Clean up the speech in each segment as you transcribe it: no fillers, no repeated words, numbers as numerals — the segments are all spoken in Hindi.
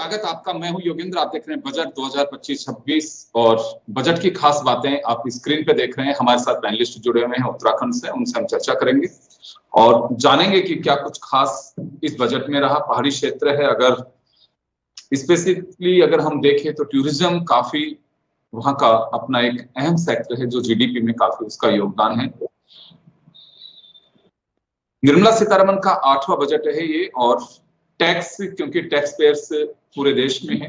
स्वागत आपका। मैं हूं योगेंद्र। आप देख रहे हैं बजट 2025-26 और बजट की खास बातें आप स्क्रीन पे देख रहे हैं। हमारे साथ पैनलिस्ट जुड़े हुए हैं उत्तराखंड से, उनसे हम चर्चा करेंगे और जानेंगे कि क्या कुछ खास इस बजट में रहा। पहाड़ी क्षेत्र है, अगर स्पेसिफिकली अगर हम देखें तो टूरिज्म काफी वहां का अपना एक अहम सेक्टर है जो जीडीपी में काफी उसका योगदान है। निर्मला सीतारमण का 8वां बजट है ये, और टैक्स, क्योंकि टैक्स पेयर्स पूरे देश में है,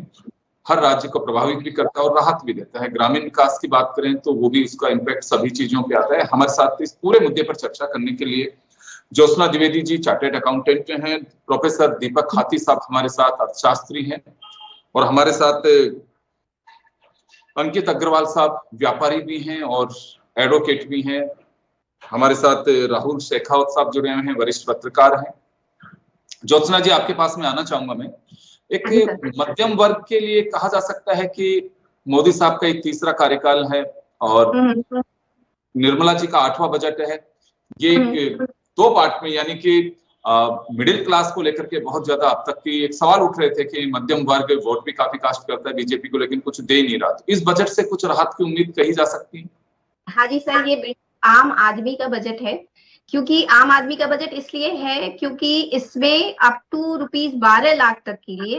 हर राज्य को प्रभावित भी करता है और राहत भी देता है। ग्रामीण विकास की बात करें तो वो भी, उसका इम्पैक्ट सभी चीजों पे आता है। हमारे साथ इस पूरे मुद्दे पर चर्चा करने के लिए ज्योत्सना द्विवेदी जी चार्टर्ड अकाउंटेंट हैं, प्रोफेसर दीपक खाती साहब हमारे साथ अर्थशास्त्री हैं, और हमारे साथ अंकित अग्रवाल साहब व्यापारी भी हैं और एडवोकेट भी हैं। हमारे साथ राहुल शेखावत साहब जुड़े हुए हैं, वरिष्ठ पत्रकार हैं। ज्योत्सना जी, आपके पास में आना चाहूंगा मैं। एक मध्यम वर्ग के लिए कहा जा सकता है कि मोदी साहब का एक तीसरा कार्यकाल है और निर्मला जी का 8वां बजट है। ये एक दो पार्ट में, यानी कि मिडिल क्लास को लेकर के बहुत ज्यादा अब तक की एक सवाल उठ रहे थे कि मध्यम वर्ग वोट भी काफी कास्ट करता है बीजेपी को, लेकिन कुछ दे नहीं रहा। तो इस बजट से कुछ राहत की उम्मीद कही जा सकती है? हाँ जी सर, ये आम आदमी का बजट है। क्योंकि आम आदमी का बजट इसलिए है क्योंकि इसमें अप टू ₹12 लाख तक के लिए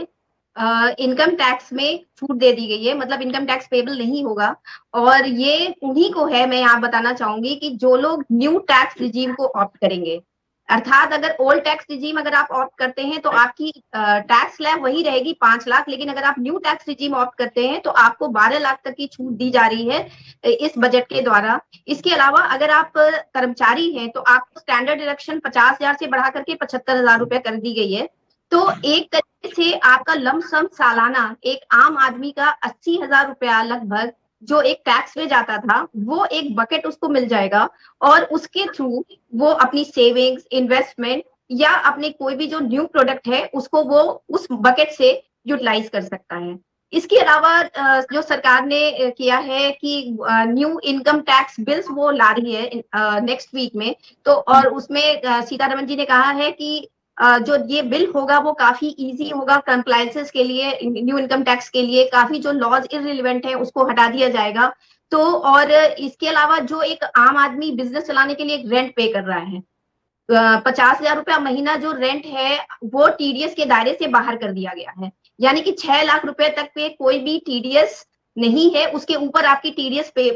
इनकम टैक्स में छूट दे दी गई है। मतलब इनकम टैक्स पेबल नहीं होगा, और ये उन्हीं को है। मैं यहाँ बताना चाहूंगी कि जो लोग न्यू टैक्स रिजीम को ऑप्ट करेंगे, अर्थात अगर ओल्ड टैक्स रिजीम अगर आप ऑप्ट करते हैं तो आपकी टैक्स स्लैब वही रहेगी 5 लाख, लेकिन अगर आप न्यू टैक्स रिजीम ऑप्ट करते हैं तो आपको 12 लाख तक की छूट दी जा रही है इस बजट के द्वारा। इसके अलावा अगर आप कर्मचारी हैं तो आपको स्टैंडर्ड डिडक्शन 50,000 से बढ़ा करके 75,000 रुपए कर दी गई है। तो एक तरीके से आपका लमसम सालाना एक आम आदमी का 80,000 रुपया लगभग जो एक टैक्स में जाता था, वो एक बकेट उसको मिल जाएगा, और उसके थ्रू वो अपनी सेविंग्स, इन्वेस्टमेंट या अपने कोई भी जो न्यू प्रोडक्ट है उसको वो उस बकेट से यूटिलाइज कर सकता है। इसके अलावा जो सरकार ने किया है कि न्यू इनकम टैक्स बिल्स वो ला रही है नेक्स्ट वीक में। तो और उसमें सीतारमण जी ने कहा है कि जो ये बिल होगा वो काफी इजी होगा कंप्लायंसेस के लिए, न्यू इनकम टैक्स के लिए। काफी जो लॉज इररिलेवेंट है उसको हटा दिया जाएगा। तो और इसके अलावा जो एक आम आदमी बिजनेस चलाने के लिए एक रेंट पे कर रहा है, 50,000 रुपया महीना जो रेंट है वो टीडीएस के दायरे से बाहर कर दिया गया है। यानी कि 6 लाख रुपए तक पे कोई भी टीडीएस नहीं है, उसके ऊपर आपकी टीडीएस पे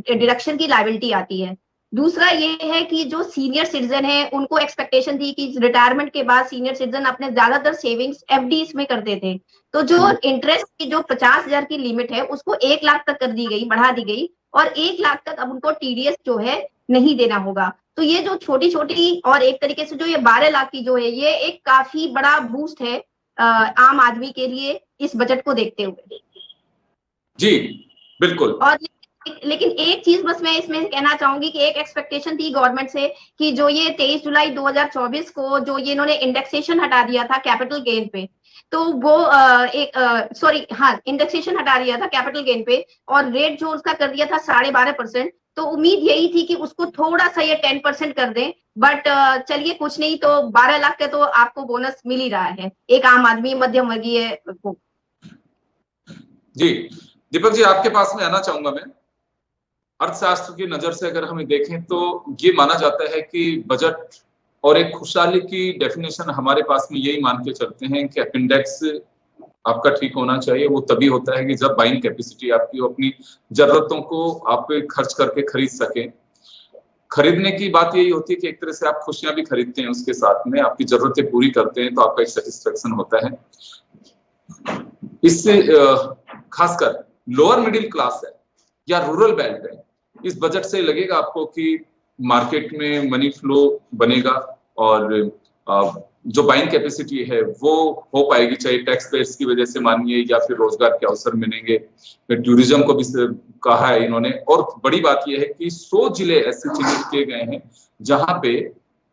डिडक्शन की लायबिलिटी आती है। दूसरा ये है कि जो सीनियर सिटीजन है उनको एक्सपेक्टेशन थी कि रिटायरमेंट के बाद सीनियर सिटीजन अपने ज्यादातर सेविंग्स एफडीज में करते थे, तो जो इंटरेस्ट की जो 50,000 की लिमिट है उसको 1 लाख तक कर दी गई, बढ़ा दी गई, और 1 लाख तक अब उनको टीडीएस जो है नहीं देना होगा। तो ये जो छोटी छोटी और एक तरीके से जो ये 12 लाख की जो है, ये एक काफी बड़ा बूस्ट है आम आदमी के लिए इस बजट को देखते हुए। जी बिल्कुल। और लेकिन एक चीज बस मैं इसमें कहना चाहूंगी कि एक एक्सपेक्टेशन थी गवर्नमेंट से कि जो ये 23 जुलाई 2024 को जो ये इन्होंने इंडेक्सेशन हटा दिया था कैपिटल गेन पे, तो वो इंडेक्सेशन हटा दिया था कैपिटल गेन पे, और रेट जो उसका कर दिया था 12.5%। तो उम्मीद यही थी कि उसको थोड़ा सा ये 10% कर दें, बट चलिए कुछ नहीं, तो 12 लाख का तो आपको बोनस मिल ही रहा है एक आम आदमी मध्यम वर्गीय को। जी दीपक जी, आपके पास में आना चाहूंगा मैं। अर्थशास्त्र की नजर से अगर हमें देखें तो ये माना जाता है कि बजट और एक खुशहाली की डेफिनेशन हमारे पास में यही मान के चलते हैं कि अपेंडिक्स आपका ठीक होना चाहिए। वो तभी होता है कि जब बाइंग कैपेसिटी आपकी अपनी जरूरतों को आप खर्च करके खरीद सके। खरीदने की बात यही होती है कि एक तरह से आप खुशियां भी खरीदते हैं, उसके साथ में आपकी जरूरतें पूरी करते हैं, तो आपका एक सेटिस्फेक्शन होता है। इससे खासकर लोअर मिडिल क्लास है या रूरल बेल्ट है, इस बजट से लगेगा आपको कि मार्केट में मनी फ्लो बनेगा और जो बाइंग कैपेसिटी है वो हो पाएगी, चाहे टैक्स पेयर्स की वजह से मानिए या फिर रोजगार के अवसर मिलेंगे। टूरिज्म को भी कहा है इन्होंने, और बड़ी बात यह है कि 100 जिले ऐसे चिन्हित किए गए हैं जहां पे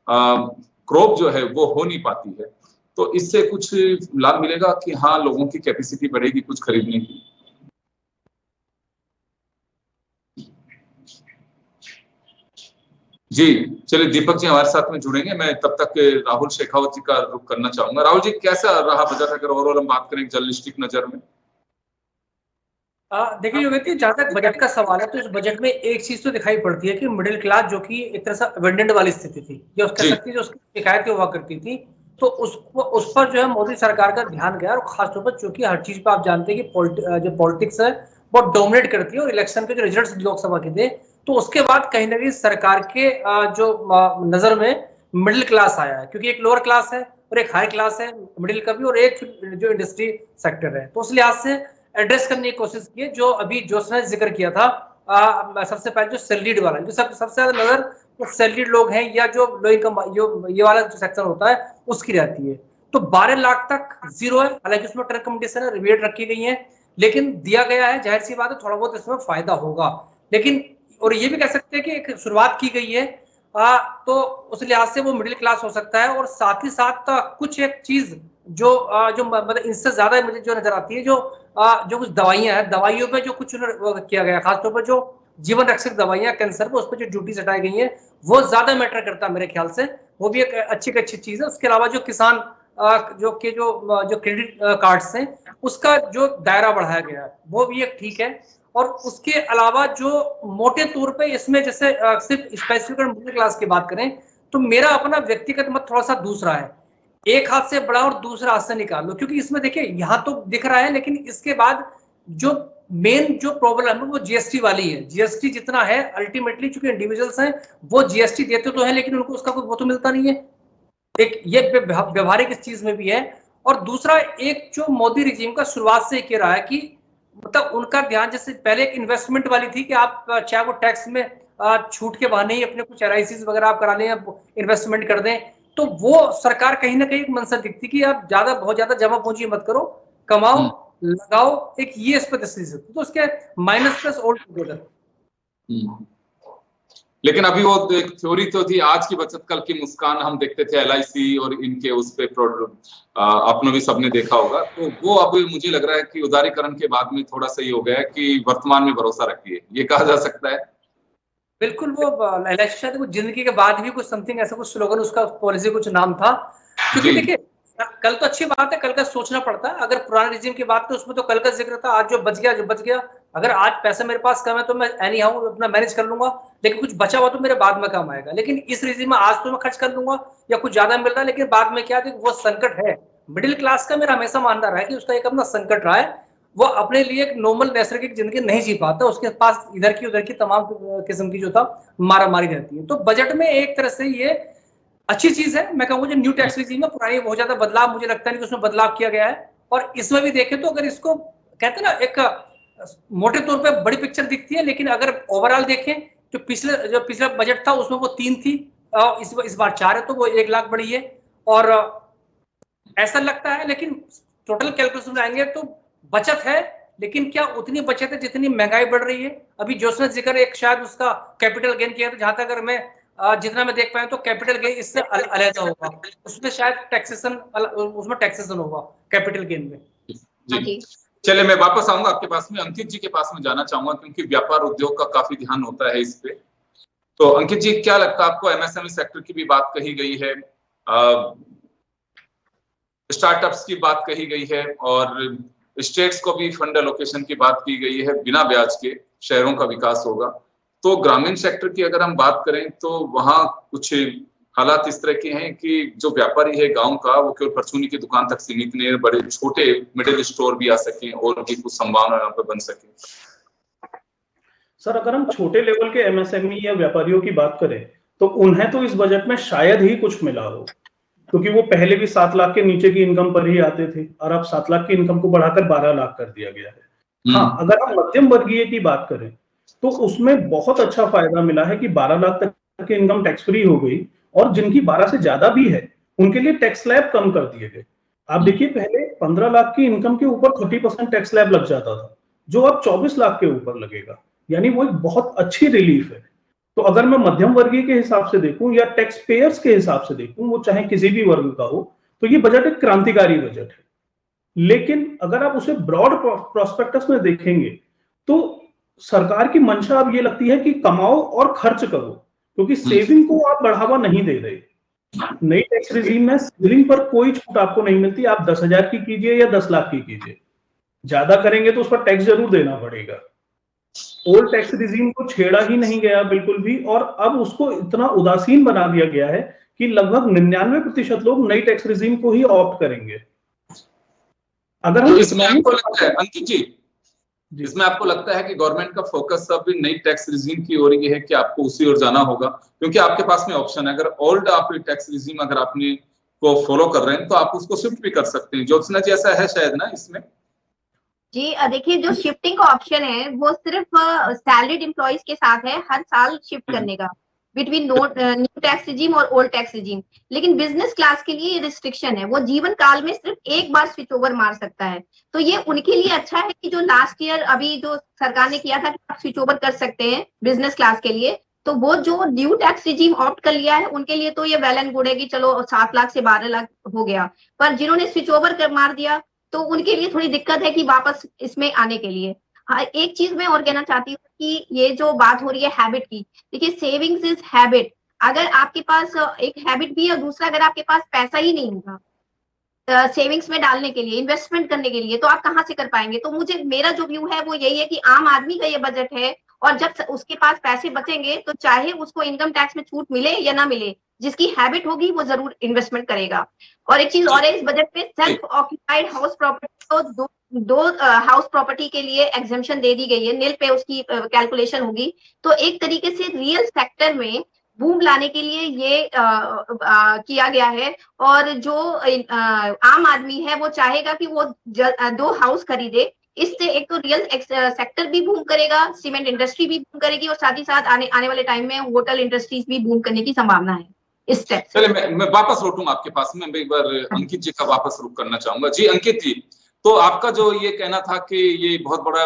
क्रॉप जो है वो हो नहीं पाती है। तो इससे कुछ लाभ मिलेगा कि हाँ, लोगों की कैपेसिटी बढ़ेगी कुछ खरीदने की। जी, चलिए दीपक जी हमारे साथ में जुड़ेंगे। मैं तब तक राहुल शेखावत जी का रुख करना चाहूंगा। राहुल जी, कैसा रहा बजट अगर ओवरऑल हम बात करें जर्नलिस्टिक नजर में? देखिए योगेश जी, जहां तक बजट का सवाल है तो इस बजट में एक चीज तो दिखाई पड़ती है कि मिडिल क्लास जो कि एक तरह से अबेंडेंट वाली स्थिति थी, जो कह सकती है जो उसकी शिकायतें हुआ करती थी, तो उस पर जो है मोदी सरकार का ध्यान गया। और खासतौर पर चूंकि हर चीज पर आप जानते हैं कि जो पॉलिटिक्स है वो डोमिनेट करती है, और इलेक्शन के जो रिजल्ट लोकसभा के थे तो उसके बाद कहीं ना कहीं सरकार के जो नजर में मिडिल क्लास आया है, क्योंकि एक लोअर क्लास है और एक हाई क्लास है, मिडिल का भी, और एक जो इंडस्ट्री सेक्टर है। तो उस लिहाज से एड्रेस करने की कोशिश की है। जो अभी जोशना ने जिक्र किया था, सबसे पहले जो सैलरीड वाला, जो सबसे ज्यादा नजर वो सैलरीड लोग हैं या जो लो इनकम जो ये वाला जो सेक्शन होता है उसकी रहती है। तो 12 लाख तक जीरो है, हालांकि उसमें टर्म कंडीशन है, रिबेट रखी गई है, लेकिन दिया गया है। जाहिर सी बात है थोड़ा बहुत इसमें फायदा होगा, लेकिन और ये भी कह सकते हैं कि एक शुरुआत की गई है, तो उस लिहाज से वो मिडिल क्लास हो सकता है। और साथ ही साथ कुछ एक चीज जो मतलब इससे ज्यादा मुझे जो नजर आती है, जो कुछ दवाइयां हैं, दवाइयों पे जो कुछ किया गया, खासतौर पर जो जीवन रक्षक दवाइयां कैंसर पे, उस पर जो ड्यूटीज हटाई गई है वो ज्यादा मैटर करता है मेरे ख्याल से। वो भी एक अच्छी चीज है। उसके अलावा जो किसान जो क्रेडिट कार्ड्स हैं उसका जो दायरा बढ़ाया गया है वो भी एक ठीक है। और उसके अलावा जो मोटे तौर पे इसमें जैसे सिर्फ स्पेसिफिक मिडिल क्लास की बात करें तो मेरा अपना व्यक्तिगत मत थोड़ा सा दूसरा है। एक हाथ से बड़ा और दूसरा हाथ से निकाल लो, क्योंकि इसमें देखिए यहाँ तो दिख रहा है, लेकिन इसके बाद जो मेन जो प्रॉब्लम है वो जीएसटी वाली है। जीएसटी जितना है अल्टीमेटली चूंकि इंडिविजुअल्स हैं वो जीएसटी देते तो है, लेकिन उनको उसका कोई वो तो मिलता नहीं है। एक ये व्यवहारिक इस चीज में भी है। और दूसरा एक जो मोदी रिजीम का शुरुआत से कह रहा है कि मतलब उनका ध्यान, जैसे पहले एक इन्वेस्टमेंट वाली थी कि आप चाहे वो टैक्स में छूट के बहाने ही अपने कुछ एलआईसी वगैरह आप करा लें, इन्वेस्टमेंट कर दें, तो वो सरकार कहीं ना कहीं एक मंशा दिखती कि आप बहुत ज्यादा जमा पूंजी मत करो, कमाओ लगाओ, एक ये इस पर दस्ती, तो उसके माइनस प्लस ऑल टुगेदर। लेकिन अभी वो एक थ्योरी तो थी, आज की बचत कल की मुस्कान हम देखते थे एलआईसी और इनके उस पे आपने भी सबने देखा होगा। तो वो अब मुझे लग रहा है कि उदारीकरण के बाद में थोड़ा सा ये हो गया है कि वर्तमान में भरोसा रखिए, ये कहा जा सकता है। बिल्कुल, वो एलआईसी शायद कुछ जिंदगी के बाद भी कुछ समथिंग ऐसा कुछ स्लोगन उसका पॉलिसी कुछ नाम था। क्योंकि देखिए कल तो अच्छी बात है, कल का सोचना पड़ता है। अगर पुराने रिजीम की बात तो उसमें तो कल का जिक्र था, आज जो बच गया। अगर आज पैसा मेरे पास कम है तो मैं एनी हाउ अपना मैनेज कर लूंगा, लेकिन कुछ बचा हुआ तो मेरे बाद में काम आएगा। लेकिन इस रिजीम में आज तो मैं खर्च कर लूंगा या कुछ ज्यादा मिल रहा है, लेकिन बाद में क्या है, वो संकट है। मिडिल क्लास का मेरा हमेशा मानना रहा है कि उसका एक अपना संकट रहा है। वो अपने लिए एक नॉर्मल नैसर्गिक जिंदगी नहीं जी पाता, उसके पास इधर की उधर की तमाम किस्म की जो था मारामारी रहती है। तो बजट में एक तरह से ये अच्छी चीज है। मैं कहूँगा जो न्यू टैक्स रिजीम है, पुरानी बहुत ज्यादा बदलाव मुझे लगता नहीं कि उसमें बदलाव किया गया है। और इसमें भी देखें तो अगर इसको कहते हैं ना, एक मोटे तौर पे बड़ी पिक्चर दिखती है, लेकिन अगर ओवरऑल देखें जो पिछला बजट था उसमें वो 3 थी, इस बार 4 है, तो वो 1 लाख बढ़ी है। और ऐसा लगता है, लेकिन टोटल कैलकुलेशन में आएंगे तो बचत है, लेकिन क्या उतनी बचत है जितनी महंगाई बढ़ रही है। अभी जोशना जिक्र एक शायद उसका कैपिटल गेन किया था, जहां तक अगर मैं जितना मैं देख पाया तो कैपिटल गेन इससे अलग होगा, उसमें शायद टैक्सेशन होगा कैपिटल गेन में। जी चलिए, मैं वापस आऊंगा आपके पास में, अंकित जी के पास में जाना चाहूंगा, क्योंकि व्यापार उद्योग का काफी ध्यान होता है इस पे। तो अंकित जी, क्या लगता है आपको? एमएसएमई सेक्टर की भी बात कही गई है, स्टार्टअप्स की बात कही गई है, और स्टेट्स को भी फंड एलोकेशन की बात की गई है, बिना ब्याज के शहरों का विकास होगा। तो ग्रामीण सेक्टर की अगर हम बात करें तो वहां कुछ हालात इस तरह के हैं कि जो व्यापारी है गांव का, वो केवल परचूनी की दुकान तक सीमित नहीं है, बड़े छोटे मिडिल स्टोर भी आ सके और भी कुछ संभावना यहाँ पे बन सके। सर, अगर हम छोटे लेवल के एमएसएमई या व्यापारियों की बात करें तो उन्हें तो इस बजट में शायद ही कुछ मिला हो, क्योंकि वो पहले भी 7 लाख के नीचे की इनकम पर ही आते थे, और अब 7 लाख की इनकम को बढ़ाकर 12 लाख कर दिया गया है। हाँ, अगर हम मध्यम वर्गीय की बात करें तो उसमें बहुत अच्छा फायदा मिला है कि 12 लाख तक की इनकम टैक्स फ्री हो गई, और जिनकी 12 से ज्यादा भी है उनके लिए टैक्स स्लैब कम कर दिए गए। आप देखिए, पहले 15 लाख की इनकम के ऊपर 30% टैक्स स्लैब लग जाता था, जो अब 24 लाख के ऊपर लगेगा, यानी वो एक बहुत अच्छी रिलीफ है। तो अगर मैं मध्यम वर्गीय के हिसाब से देखूं या टैक्स पेयर्स के हिसाब से देखूं, वो चाहे किसी भी वर्ग का हो, तो ये बजट एक क्रांतिकारी बजट है। लेकिन अगर आप उसे ब्रॉड प्रोस्पेक्टस में देखेंगे तो सरकार की मंशा अब ये लगती है कि कमाओ और खर्च करो, क्योंकि सेविंग को आप बढ़ावा नहीं दे रहे। नई टैक्स रिजीम में सेविंग पर कोई छूट आपको नहीं मिलती। आप 10,000 की कीजिए या 10 लाख की कीजिए, ज्यादा करेंगे तो उस पर टैक्स जरूर देना पड़ेगा। ओल्ड टैक्स रिजीम को छेड़ा ही नहीं गया बिल्कुल भी, और अब उसको इतना उदासीन बना दिया गया है कि लगभग 99% लोग नई टैक्स रिजीम को ही ऑप्ट करेंगे। अगर हम इसमें आपको लगता है अंकित जी, इसमें आपको लगता है कि गवर्नमेंट का फोकस अब नई टैक्स रिजीम की ओर ये है कि आपको उसी ओर जाना होगा, क्योंकि आपके पास में ऑप्शन है। अगर ओल्ड आप टैक्स रिजीम अगर आपने को फॉलो कर रहे हैं तो आप उसको शिफ्ट भी कर सकते हैं। ज्योत्सना जी ऐसा है शायद ना इसमें? जी देखिए, जो शिफ्टिंग का ऑप्शन है वो सिर्फ सैलरीड एम्प्लॉइज के साथ है, हर साल शिफ्ट करने का बिटवीन न्यू टैक्स रिजीम और ओल्ड टैक्स रिजीम। लेकिन बिजनेस क्लास के लिए ये रिस्ट्रिक्शन है, वो जीवन काल में सिर्फ एक बार स्विच ओवर मार सकता है। तो ये उनके लिए अच्छा है कि जो लास्ट ईयर अभी जो सरकार ने किया था कि आप स्विच ओवर कर सकते हैं बिजनेस क्लास के लिए, तो वो जो न्यू टैक्स रिजीम ऑप्ट कर लिया है उनके लिए तो ये वेल एंड गुड है कि चलो 7 लाख से 12 लाख हो गया। पर जिन्होंने स्विच ओवर कर मार दिया तो उनके लिए थोड़ी दिक्कत है कि वापस इसमें आने के लिए। हाँ, एक चीज मैं और कहना चाहती हूँ कि ये जो बात हो रही है हैबिट की, देखिए सेविंग्स इज हैबिट। अगर आपके पास एक हैबिट भी है और दूसरा अगर आपके पास पैसा ही नहीं होगा सेविंग्स में डालने के लिए, इन्वेस्टमेंट करने के लिए, तो आप कहाँ से कर पाएंगे। तो मेरा जो व्यू है वो यही है कि आम आदमी का ये बजट है और जब उसके पास पैसे बचेंगे तो चाहे उसको इनकम टैक्स में छूट मिले या ना मिले, जिसकी हैबिट होगी वो जरूर इन्वेस्टमेंट करेगा। और एक चीज और है, इस बजट में सेल्फ ऑक्यूपाइड हाउस प्रॉपर्टी को दो हाउस प्रॉपर्टी के लिए एग्जेम्पशन दे दी गई है, नील पे उसकी कैलकुलेशन होगी। तो एक तरीके से रियल सेक्टर में बूम लाने के लिए ये किया गया है। और जो आम आदमी है वो चाहेगा कि वो 2 हाउस खरीदे। इससे एक तो रियल सेक्टर भी बूम करेगा, सीमेंट इंडस्ट्री भी बूम करेगी और साथ ही साथ आने वाले टाइम में होटल इंडस्ट्रीज भी बूम करने की संभावना है इस स्टेप से। चलिए मैं वापस लौटूंगा आपके पास में, मैं एक बार अंकित जी का वापस रुख करना चाहूंगा। जी अंकित जी, तो आपका जो ये कहना था कि ये बहुत बड़ा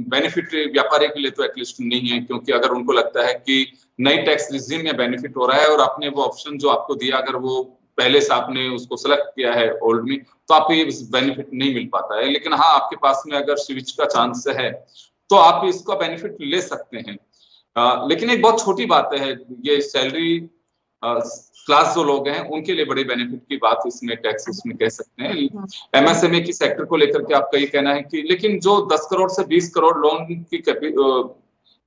बेनिफिट व्यापारी के लिए तो एटलीस्ट नहीं है, क्योंकि अगर उनको लगता है कि नई टैक्स रिजीम में बेनिफिट हो रहा है और आपने वो ऑप्शन जो आपको दिया, अगर वो पहले से आपने उसको सेलेक्ट किया है ओल्ड में, तो आपको ये बेनिफिट नहीं मिल पाता है। लेकिन हाँ, आपके पास में अगर स्विच का चांस है तो आप इसका बेनिफिट ले सकते हैं। लेकिन एक बहुत छोटी बात है, ये सैलरी क्लास जो लोग हैं उनके लिए बड़ी बेनिफिट की बात इसमें टैक्स इसमें कह सकते हैं। एमएसएमई की सेक्टर को लेकर के आपका ये कहना है कि लेकिन जो 10 करोड़ से 20 करोड़ लोन की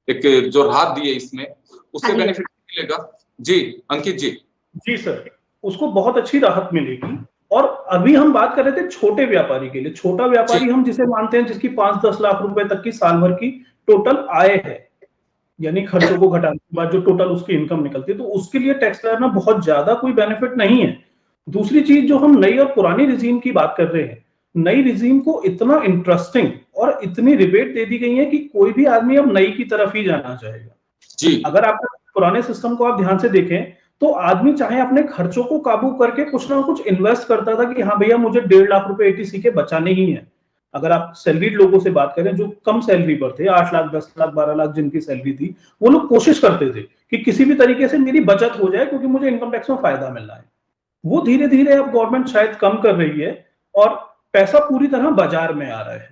एक जो राहत दी है इसमें, उससे बेनिफिट मिलेगा। जी अंकित जी। जी सर, उसको बहुत अच्छी राहत मिलेगी। और अभी हम बात कर रहे थे छोटे व्यापारी के लिए। छोटा व्यापारी हम जिसे मानते हैं जिसकी 5-10 लाख रुपए तक की साल भर की टोटल आय है, यानी खर्चों को घटाने के बाद जो टोटल उसकी इनकम निकलती है, तो उसके लिए टैक्स लेना बहुत ज्यादा कोई बेनिफिट नहीं है। दूसरी चीज, जो हम नई और पुरानी रिजीम की बात कर रहे हैं, नई रिजीम को इतना इंटरेस्टिंग और इतनी रिबेट दे दी गई है कि कोई भी आदमी अब नई की तरफ ही जाना चाहेगा। जी। अगर आप पुराने सिस्टम को आप ध्यान से देखें तो आदमी चाहे अपने खर्चों को काबू करके कुछ ना कुछ इन्वेस्ट करता था कि हाँ भैया मुझे 1.5 लाख रुपए एटीसी के बचाने ही है। अगर आप सैलरीड लोगों से बात करें जो कम सैलरी पर थे, 8 लाख 10 लाख 12 लाख जिनकी सैलरी थी, वो लोग कोशिश करते थे कि किसी भी तरीके से मेरी बचत हो जाए क्योंकि मुझे इनकम टैक्स में फायदा मिल रहा है। वो धीरे धीरे अब गवर्नमेंट शायद कम कर रही है और पैसा पूरी तरह बाजार में आ रहा है।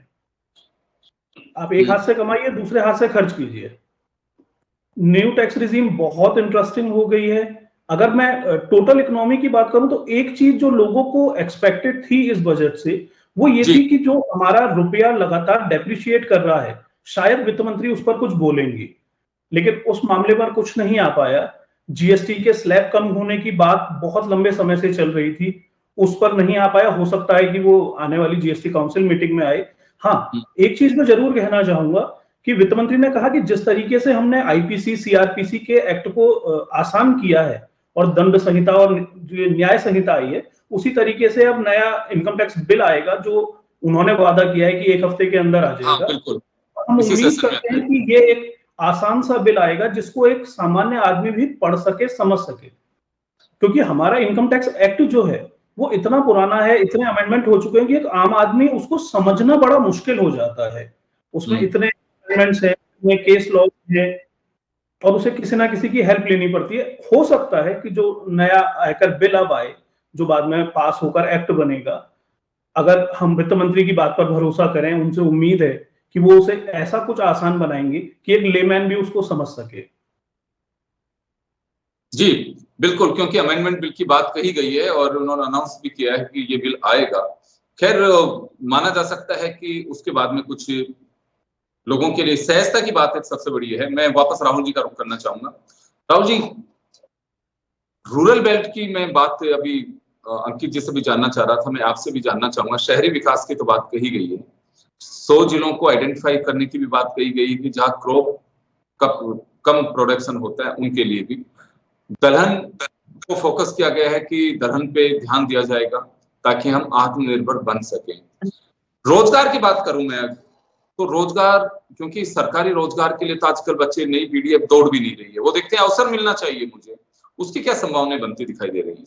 आप एक हाथ से कमाइए, दूसरे हाथ से खर्च कीजिए। न्यू टैक्स रिजीम बहुत इंटरेस्टिंग हो गई है। अगर मैं टोटल इकोनॉमी की बात करूं तो एक चीज जो लोगों को एक्सपेक्टेड थी इस बजट से, वो ये थी कि जो हमारा रुपया लगातार डेप्रिशिएट कर रहा है, शायद वित्त मंत्री उस पर कुछ बोलेंगी, लेकिन उस मामले पर कुछ नहीं आ पाया। जीएसटी के स्लैब कम होने की बात बहुत लंबे समय से चल रही थी, उस पर नहीं आ पाया। हो सकता है कि वो आने वाली जीएसटी काउंसिल मीटिंग में आए। हाँ, एक चीज मैं जरूर कहना चाहूंगा कि वित्त मंत्री ने कहा कि जिस तरीके से हमने आईपीसी सीआरपीसी के एक्ट को आसान किया है और दंड संहिता और जो न्याय संहिता आई है, उसी तरीके से अब नया इनकम टैक्स बिल आएगा जो उन्होंने वादा किया है कि 1 हफ्ते के अंदर आ जाएगा। बिल्कुल। हम उम्मीद करते हैं कि ये एक आसान सा बिल आएगा जिसको एक सामान्य आदमी भी पढ़ सके, समझ सके, क्योंकि हमारा इनकम टैक्स एक्ट जो है वो इतना पुराना है, इतने अमेंडमेंट हो चुके हैं कि एक आम आदमी उसको समझना बड़ा मुश्किल हो जाता है। उसमें इतने अमेंडमेंट्स हैं, इतने केस लॉ हैं और उसे किसी ना किसी की हेल्प लेनी पड़ती है। हो सकता है कि जो नया आयकर बिल अब आए, जो बाद में पास होकर एक्ट बनेगा, अगर हम वित्त मंत्री की बात पर भरोसा करें, उनसे उम्मीद है कि वो उसे ऐसा कुछ आसान बनाएंगे कि एक लेमैन भी उसको समझ सके। जी बिल्कुल, क्योंकि अमेंडमेंट बिल की बात कही गई है और उन्होंने अनाउंस भी किया है कि ये बिल आएगा। खैर माना जा सकता है कि उसके बाद में कुछ लोगों के लिए सहजता की बात एक सबसे बड़ी है। मैं वापस राहुल जी का रुख करना चाहूंगा। राहुल जी, रूरल बेल्ट की मैं बात अभी अंकित जी से भी जानना चाह रहा था, मैं आपसे भी जानना चाहूंगा। शहरी विकास की तो बात कही गई है, 100 जिलों को आइडेंटिफाई करने की भी बात कही गई कि जहां क्रॉप का कम प्रोडक्शन होता है उनके लिए भी दलहन को फोकस किया गया है कि दलहन पे ध्यान दिया जाएगा ताकि हम आत्मनिर्भर बन सकें। रोजगार की बात करूं मैं, तो रोजगार, क्योंकि सरकारी रोजगार के लिए तो आजकल बच्चे, नई पीढ़ी अब दौड़ भी नहीं रही है, वो देखते हैं अवसर मिलना चाहिए मुझे, उसकी क्या संभावनाएं बनती दिखाई दे रही है?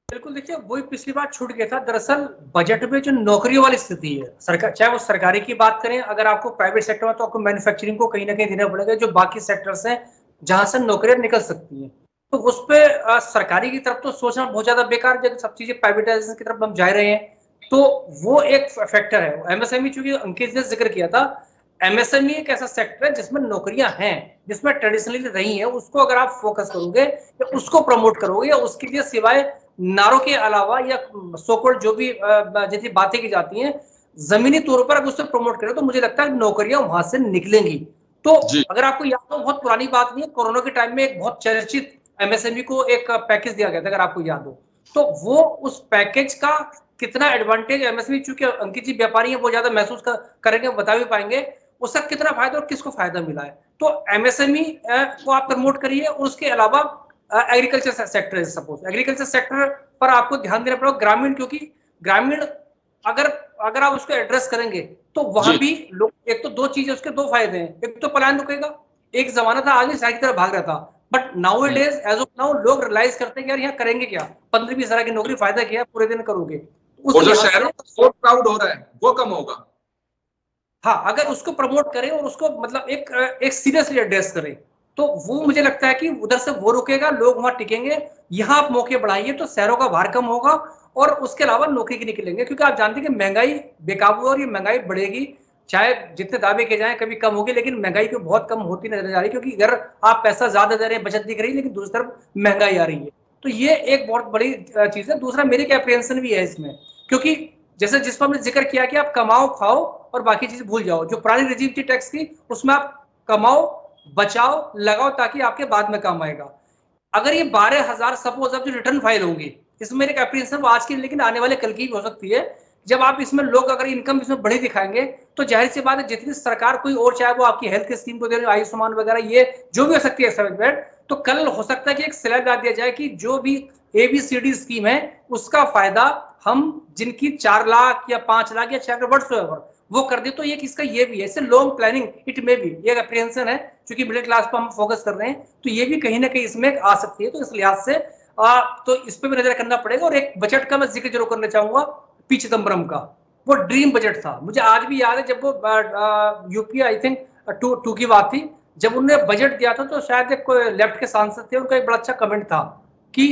बिल्कुल, देखिए वही पिछली बार छूट गया था। दरअसल बजट में जो नौकरियों वाली स्थिति है, सरकार चाहे वो सरकारी की बात करें, अगर आपको प्राइवेट सेक्टर में तो आपको मैन्युफैक्चरिंग को कहीं ना कहीं देना पड़ेगा, जो बाकी सेक्टर्स हैं जहां से नौकरियां निकल सकती हैं, तो उस पर सरकारी की तरफ तो सोचना बहुत ज्यादा बेकार, जब सब चीजें प्राइवेटाइजेशन की तरफ हम जा रहे हैं, तो वो एक फैक्टर है। एमएसएमई, चूंकि अंकित ने जिक्र किया था, एमएसएमई एक ऐसा सेक्टर है जिसमें नौकरियां हैं, जिसमें ट्रेडिशनली रही हैं, उसको अगर आप फोकस करोगे या उसको प्रमोट करोगे या उसके लिए सिवाय नारों के अलावा या सोकोल्ड जो भी जैसी बातें की जाती हैं, जमीनी तौर पर अगर उससे प्रमोट करें तो मुझे लगता है नौकरियां वहां से निकलेंगी। तो अगर आपको याद हो, बहुत पुरानी बात नहीं है, कोरोना के टाइम में एक बहुत चर्चित एमएसएमई को एक पैकेज दिया गया था, अगर आपको याद हो, तो वो उस पैकेज का कितना एडवांटेज एमएसएमई, चूंकि अंकित जी व्यापारी है, वो ज्यादा महसूस करेंगे, बता भी पाएंगे उसका कितना फायदा और किसको फायदा मिला है। तो एमएसएमई को आप प्रमोट करिए, और उसके अलावा agriculture sector, suppose agriculture sector पर आपको ध्यान देना पड़ेगा, ग्रामीण, क्योंकि ग्रामीण अगर आप उसको एड्रेस करेंगे तो वहां भी लोग, एक तो दो चीजें, उसके दो फायदे हैं, एक तो पलायन रुकेगा, एक जमाना था आदमी शहर की तरफ भाग रहा था, but now days as of now लोग रियलाइज करते हैं कि यार यहाँ करेंगे क्या, 15-20 हजार की नौकरी, फायदा क्या, पूरे दिन करोगे, वो जो शहरों में क्राउड हो रहा है वो कम होगा। हाँ, अगर उसको प्रमोट करें और उसको मतलब एक सीरियसली एड्रेस करें, तो वो मुझे लगता है कि उधर से वो रुकेगा, लोग वहां टिकेंगे। यहाँ आप मौके बढ़ाइए तो शहरों का भार कम होगा और उसके अलावा नौकरी के निकलेंगे, क्योंकि आप जानते हैं कि महंगाई बेकाबू और ये महंगाई बढ़ेगी, चाहे जितने दावे किए जाए, कभी कम होगी, लेकिन महंगाई को बहुत कम होती नजर आ रही है, क्योंकि अगर आप पैसा ज्यादा दे रहे हैं, बचत दिख रही है, लेकिन दूसरी तरफ महंगाई आ रही है, तो ये एक बहुत बड़ी चीज है। दूसरा मेरी एप्रीहेंशन भी है इसमें, क्योंकि जैसे जिस पर हमने जिक्र किया कि आप कमाओ खाओ और बाकी चीज भूल जाओ, जो पुरानी रेजिम थी टैक्स की, उसमें आप कमाओ, बचाओ, लगाओ, ताकि आपके बाद में काम आएगा। अगर ये 12,000 सपोज अब जो रिटर्न फाइल होंगी, इसमें एक एप्रीहेंशन आज की, लेकिन आने वाले कल की भी हो सकती है, जब आप इसमें लोग अगर इनकम इसमें बड़ी दिखाएंगे, तो जाहिर सी बात है जितनी सरकार कोई और, चाहे वो आपकी हेल्थ की स्कीम को दे रही है, आयुष्मान वगैरह, ये जो भी हो सकती है, तो कल हो सकता है कि एक स्लैब ला दिया जाए कि जो भी ABCD स्कीम है उसका फायदा हम जिनकी 4 लाख या 5 लाख या 6 लाख वो कर दे, तो ये किसका, ये भी है, इससे लॉन्ग प्लानिंग इट में भी ये एप्रीहेंशन है, क्योंकि मिडिल क्लास पर हम फोकस कर रहे हैं, तो ये भी कहीं ना कहीं इसमें आ सकती है। तो इस लिहाज से तो इस पर भी नजर करना पड़ेगा। और एक बजट का मैं जिक्र जरूर करना चाहूंगा, पी चिदम्बरम का, वो ड्रीम बजट था, मुझे आज भी याद है, जब वो यूपी आई थिंक 2 की बात थी, जब उन्होंने बजट दिया था, तो शायद एक लेफ्ट के सांसद थे, उनका एक बड़ा अच्छा कमेंट था कि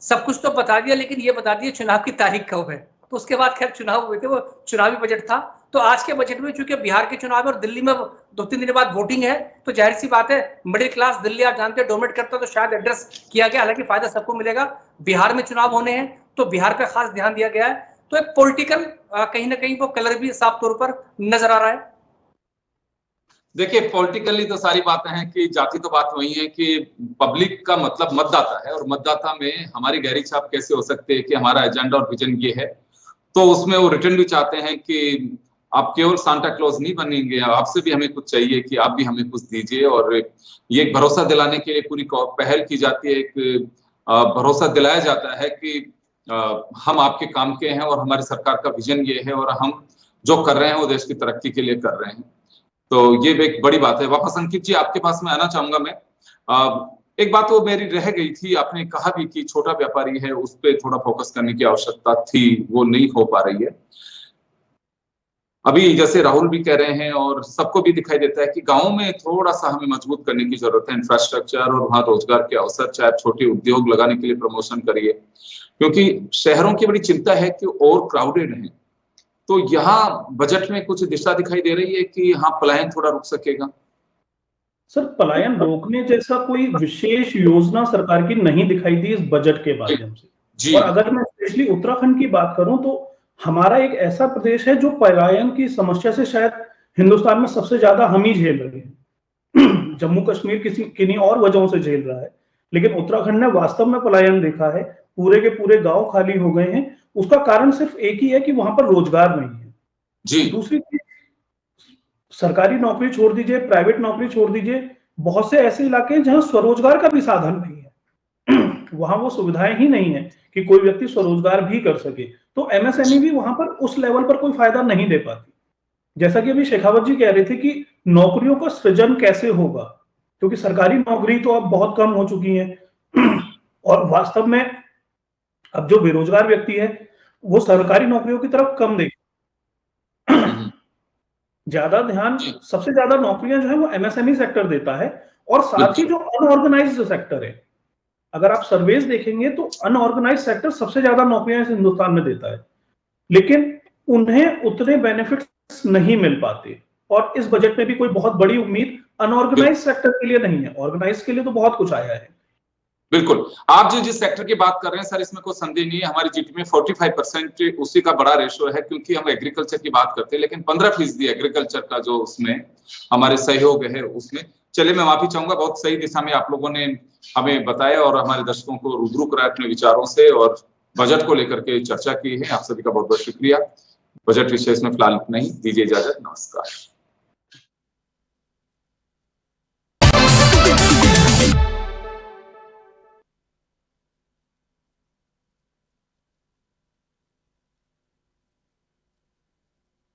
सब कुछ तो बता दिया, लेकिन ये बता दिया चुनाव की तारीख कब है। तो उसके बाद खैर चुनाव हुए थे, वो चुनावी बजट था। तो आज के बजट में चूंकि बिहार के चुनाव और दिल्ली में 2-3 दिन बाद वोटिंग है, तो जाहिर सी बात है मिडिल क्लास दिल्ली आप जानते हैं डोमिनेट करता, तो शायद एड्रेस किया गया, हालांकि फायदा सबको मिलेगा। बिहार में चुनाव होने हैं तो बिहार पे खास ध्यान दिया गया है, तो एक पॉलिटिकल कहीं ना कहीं वो कलर भी साफ तौर पर नजर आ रहा है। देखिए पॉलिटिकली तो सारी बातें हैं कि जाति, तो बात वही है कि पब्लिक का मतलब मतदाता है, और मतदाता में हमारी गहरी छाप कैसे हो सकती है कि हमारा एजेंडा और विजन ये है, तो उसमें वो रिटर्न भी चाहते हैं कि आप केवल सांता क्लॉज नहीं बनेंगे, आपसे भी हमें कुछ चाहिए कि आप भी हमें कुछ दीजिए। और ये एक भरोसा दिलाने के लिए पूरी पहल की जाती है, एक भरोसा दिलाया जाता है कि हम आपके काम के हैं और हमारी सरकार का विजन ये है और हम जो कर रहे हैं वो देश की तरक्की के लिए कर रहे हैं। तो ये एक बड़ी बात है। वापस अंकित जी आपके पास में आना चाहूंगा मैं। एक बात वो मेरी रह गई थी, आपने कहा भी कि छोटा व्यापारी है, उस पर थोड़ा फोकस करने की आवश्यकता थी, वो नहीं हो पा रही है। अभी जैसे राहुल भी कह रहे हैं और सबको भी दिखाई देता है कि गांव में थोड़ा सा हमें मजबूत करने की जरूरत है, इंफ्रास्ट्रक्चर और वहां रोजगार के अवसर, चाहे छोटे उद्योग लगाने के लिए प्रमोशन करिए, क्योंकि शहरों की बड़ी चिंता है कि और क्राउडेड है। तो यहाँ बजट में कुछ दिशा दिखाई दे रही है कि हाँ पलायन थोड़ा रुक सकेगा। सर पलायन रोकने जैसा कोई विशेष योजना सरकार की नहीं दिखाई दी इस बजट के माध्यम से। जी और अगर मैं स्पेशली उत्तराखंड की बात करूं तो हमारा एक ऐसा प्रदेश है जो पलायन की समस्या से शायद हिंदुस्तान में सबसे ज्यादा हम ही झेल रहे हैं। जम्मू कश्मीर किन्हीं और वजहों से झेल रहा है, लेकिन उत्तराखंड ने वास्तव में पलायन देखा है। पूरे के पूरे गांव खाली हो गए हैं। उसका कारण सिर्फ एक ही है कि वहां पर रोजगार नहीं है। जी दूसरी चीज, सरकारी नौकरी छोड़ दीजिए, प्राइवेट नौकरी छोड़ दीजिए, बहुत से ऐसे इलाके हैं जहां स्वरोजगार का भी साधन नहीं है। वहां वो सुविधाएं ही नहीं है कि कोई व्यक्ति स्वरोजगार भी कर सके। तो एमएसएमई भी वहां पर उस लेवल पर कोई फायदा नहीं दे पाती। जैसा कि अभी शेखावत जी कह रहे थे कि नौकरियों का सृजन कैसे होगा, क्योंकि सरकारी नौकरी तो अब बहुत कम हो चुकी है। और वास्तव में अब जो बेरोजगार व्यक्ति है वो सरकारी नौकरियों की तरफ कम देखे, ज्यादा ध्यान, सबसे ज्यादा नौकरियां जो है वो एमएसएमई सेक्टर देता है। और साथ ही जो अनऑर्गेनाइज्ड सेक्टर है, अगर आप सर्वेज देखेंगे तो अनऑर्गेनाइज्ड सेक्टर सबसे ज्यादा नौकरियां इस हिंदुस्तान में देता है, लेकिन उन्हें उतने बेनिफिट्स नहीं मिल पाते। और इस बजट में भी कोई बहुत बड़ी उम्मीद अनऑर्गेनाइज्ड सेक्टर के लिए नहीं है। ऑर्गेनाइज के लिए तो बहुत कुछ आया है। बिल्कुल, आप जिस सेक्टर की बात कर रहे हैं सर, इसमें कोई संदेह नहीं है। हमारी जीडीपी में 45% उसी का बड़ा रेशो है, क्योंकि हम एग्रीकल्चर की बात करते हैं, लेकिन 15% एग्रीकल्चर का जो उसमें हमारे सहयोग है उसमें। चलिए, मैं माफी चाहूंगा, बहुत सही दिशा में आप लोगों ने हमें बताया और हमारे दर्शकों को रूबरू कराया अपने विचारों से, और बजट को लेकर के चर्चा की है। आप सभी का बहुत बहुत शुक्रिया। बजट विशेष में फिलहाल नहीं, दीजिए इजाजत, नमस्कार।